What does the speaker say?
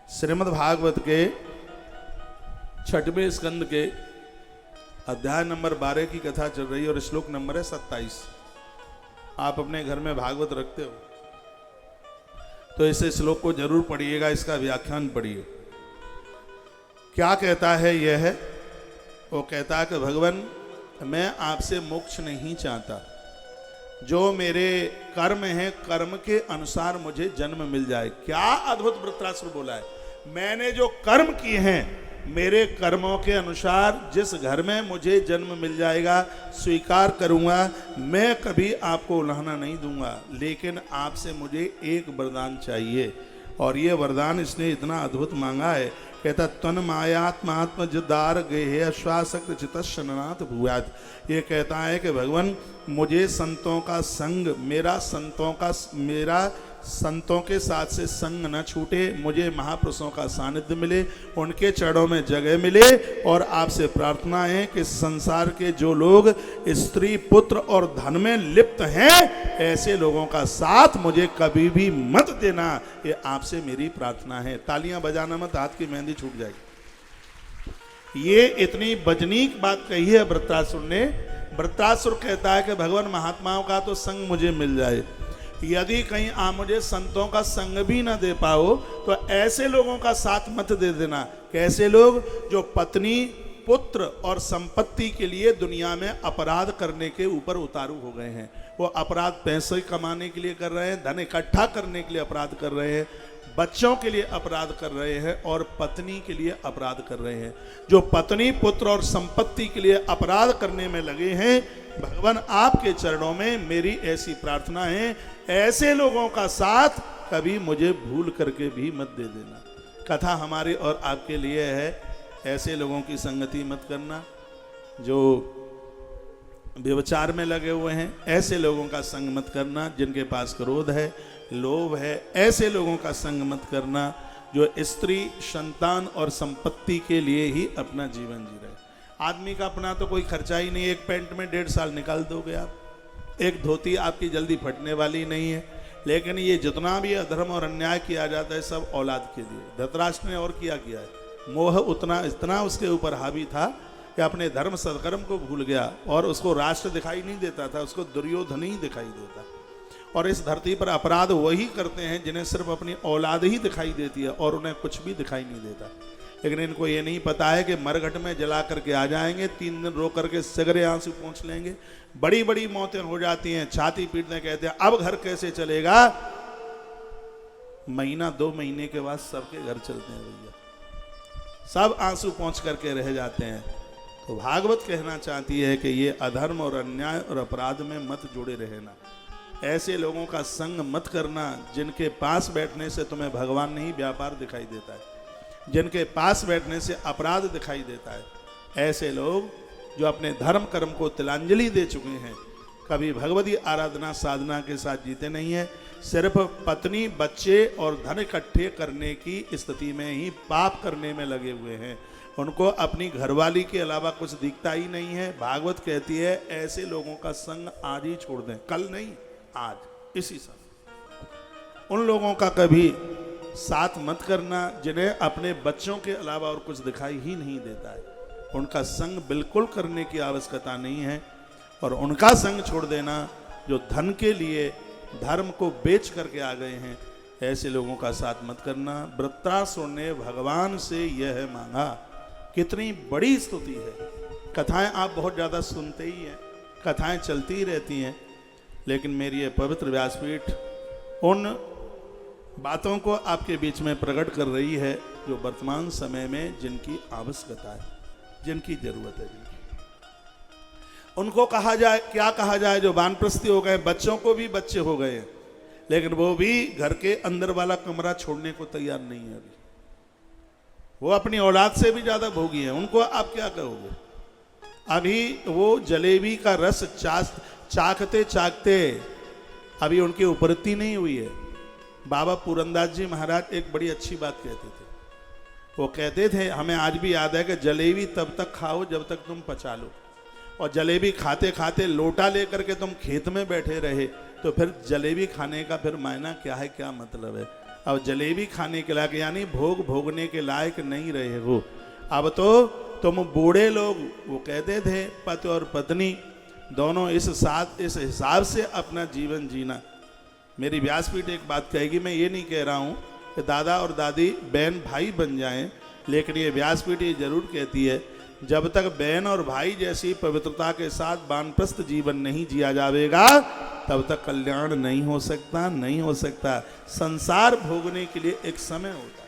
श्रीमद् भागवत के छठवें स्कंद के अध्याय नंबर 12 की कथा चल रही है और श्लोक नंबर है 27। आप अपने घर में भागवत रखते हो तो इस श्लोक को जरूर पढ़िएगा, इसका व्याख्यान पढ़िए। क्या कहता है यह है? वो कहता है कि भगवान मैं आपसे मोक्ष नहीं चाहता, जो मेरे कर्म हैं कर्म के अनुसार मुझे जन्म मिल जाए। क्या अद्भुत वृत्रासुर बोला है, मैंने जो कर्म किए हैं मेरे कर्मों के अनुसार जिस घर में मुझे जन्म मिल जाएगा स्वीकार करूंगा, मैं कभी आपको उल्हाना नहीं दूंगा। लेकिन आपसे मुझे एक वरदान चाहिए, और ये वरदान इसने इतना अद्भुत मांगा है। कहता तन मायात्मात्म जदार गेहे अश्वासक्त चितनाथ भूयात। ये कहता है कि भगवान मुझे संतों का संग, मेरा संतों के साथ से संग न छूटे, मुझे महापुरुषों का सानिध्य मिले, उनके चरणों में जगह मिले। और आपसे प्रार्थना है कि संसार के जो लोग स्त्री पुत्र और धन में लिप्त हैं ऐसे लोगों का साथ मुझे कभी भी मत देना, ये आपसे मेरी प्रार्थना है। तालियां बजाना मत, हाथ की मेहंदी छूट जाएगी। ये इतनी बजनीक बात कही है वृत्रासुर ने। वृत्रासुर कहता है कि भगवान महात्माओं का तो संग मुझे मिल जाए, यदि कहीं आप मुझे संतों का संग भी ना दे पाओ तो ऐसे लोगों का साथ मत दे देना। कैसे लोग? जो पत्नी पुत्र और संपत्ति के लिए दुनिया में अपराध करने के ऊपर उतारू हो गए हैं। वो अपराध पैसे कमाने के लिए कर रहे हैं, धन इकट्ठा करने के लिए अपराध कर रहे हैं, बच्चों के लिए अपराध कर रहे हैं और पत्नी के लिए अपराध कर रहे हैं। जो पत्नी पुत्र और संपत्ति के लिए अपराध करने में लगे हैं, भगवान आपके चरणों में मेरी ऐसी प्रार्थना है, ऐसे लोगों का साथ कभी मुझे भूल करके भी मत दे देना। कथा हमारे और आपके लिए है, ऐसे लोगों की संगति मत करना जो व्यभिचार में लगे हुए हैं, ऐसे लोगों का संग मत करना जिनके पास क्रोध है, लोभ है, ऐसे लोगों का संग मत करना जो स्त्री संतान और संपत्ति के लिए ही अपना जीवन जी रहे। आदमी का अपना तो कोई खर्चा ही नहीं, एक पैंट में 1.5 साल निकाल दोगे आप, एक धोती आपकी जल्दी फटने वाली नहीं है। लेकिन ये जितना भी अधर्म और अन्याय किया जाता है सब औलाद के लिए। धृतराष्ट्र ने और किया है, मोह इतना उसके ऊपर हावी था कि अपने धर्म सत्कर्म को भूल गया और उसको राष्ट्र दिखाई नहीं देता था, उसको दुर्योधन ही दिखाई देता। और इस धरती पर अपराध वही करते हैं जिन्हें सिर्फ अपनी औलाद ही दिखाई देती है और उन्हें कुछ भी दिखाई नहीं देता। लेकिन इनको ये नहीं पता है कि मरघट में जला करके आ जाएंगे, 3 दिन रो करके सगरे आंसू पहुंच लेंगे, बड़ी बड़ी मौतें हो जाती हैं, छाती पीटने कहते हैं अब घर कैसे चलेगा। महीना 2 महीने के बाद सबके घर चलते हैं भैया, सब आंसू पहुंच करके रह जाते हैं। तो भागवत कहना चाहती है कि ये अधर्म और अन्याय और अपराध में मत जुड़े रहना, ऐसे लोगों का संग मत करना जिनके पास बैठने से तुम्हें भगवान नहीं व्यापार दिखाई देता है, जिनके पास बैठने से अपराध दिखाई देता है। ऐसे लोग जो अपने धर्म कर्म को तिलांजलि दे चुके हैं, कभी भगवती आराधना साधना के साथ जीते नहीं है, सिर्फ पत्नी बच्चे और धन इकट्ठे करने की स्थिति में ही पाप करने में लगे हुए हैं। उनको अपनी घरवाली के अलावा कुछ दिखता ही नहीं है। भागवत कहती है ऐसे लोगों का संग आज ही छोड़ दें, कल नहीं आज, इसी समय। उन लोगों का कभी साथ मत करना जिन्हें अपने बच्चों के अलावा और कुछ दिखाई ही नहीं देता है। उनका संग बिल्कुल करने की आवश्यकता नहीं है। और उनका संग छोड़ देना जो धन के लिए धर्म को बेच करके आ गए हैं, ऐसे लोगों का साथ मत करना। वृत्रासुर ने भगवान से यह मांगा। कितनी बड़ी स्तुति है। कथाएं आप बहुत ज़्यादा सुनते ही हैं, कथाएं चलती ही रहती हैं, लेकिन मेरी ये पवित्र व्यासपीठ उन बातों को आपके बीच में प्रकट कर रही है जो वर्तमान समय में जिनकी आवश्यकता है, जिनकी जरूरत है, जिनकी उनको कहा जाए, क्या कहा जाए, जो वानप्रस्थी हो गए, बच्चों को भी बच्चे हो गए लेकिन वो भी घर के अंदर वाला कमरा छोड़ने को तैयार नहीं है। अभी वो अपनी औलाद से भी ज्यादा भोगी है, उनको आप क्या कहोगे? अभी वो जलेबी का रस चाखते चाखते अभी उनकी उपरती नहीं हुई है। बाबा पूरनदास जी महाराज एक बड़ी अच्छी बात कहते थे। वो कहते थे, हमें आज भी याद है कि जलेबी तब तक खाओ जब तक तुम पचा लो, और जलेबी खाते खाते लोटा लेकर के तुम खेत में बैठे रहे तो फिर जलेबी खाने का फिर मायना क्या है, क्या मतलब है? अब जलेबी खाने के लायक यानी भोग भोगने के लायक नहीं रहे हो। अब तो तुम बूढ़े लोग, वो कहते थे पति और पत्नी दोनों इस हिसाब से अपना जीवन जीना। मेरी व्यासपीठ एक बात कहेगी, मैं ये नहीं कह रहा हूँ कि दादा और दादी बहन भाई बन जाएं, लेकिन ये व्यासपीठ ये जरूर कहती है जब तक बहन और भाई जैसी पवित्रता के साथ वानप्रस्थ जीवन नहीं जिया जाएगा तब तक कल्याण नहीं हो सकता, नहीं हो सकता। संसार भोगने के लिए एक समय होता है।